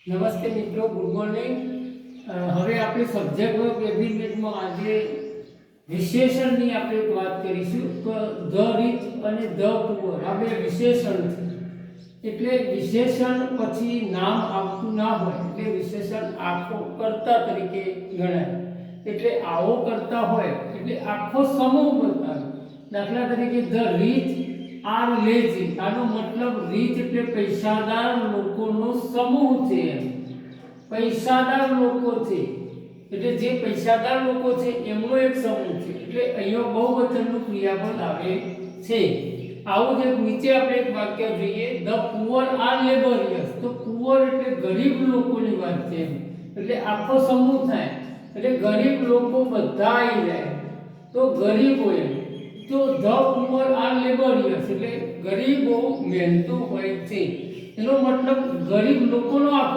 નમસ્તે મિત્રો, good morning. હવે આપણે સબ્જેક્ટ વર્બ એગ્રીમેન્ટમાં આજે વિશેષણની આપણે વાત કરીશું. તો ધ રીચ અને ધ પુઅર આ બે વિશેષણ છે. એટલે વિશેષણ પછી નામ આવતું ના હોય એટલે વિશેષણ આખો કર્તા તરીકે ગણાય. એટલે આવો કરતા હોય એટલે આખો સમૂહ બતાવે. દાખલા તરીકે ધ રીચ આર લેઝી, આનો મતલબ રીચ એટલે પૈસાદાર લોકોનો સમૂહ છે. પૈસાદાર લોકો છે એટલે જે પૈસાદાર લોકો છે એમનો એક સમૂહ છે. એટલે અહીંયા બહુવચનનું ક્રિયાપદ આવે છે. આવું જ નીચે આપણે એક વાક્ય જોઈએ, ધ પુઅર આર લેબોરિયસ. તો પુઅર એટલે ગરીબ લોકોની વાત છે. એટલે આખો સમૂહ થાય એટલે ગરીબ લોકો બધા આવી જાય તો ગરીબ હોય. તો ધ પુઅર આર લેબોરિયસ એટલે ગરીબો મહેનતુ હોય છે. એનો મતલબ ગરીબ લોકોનો આખો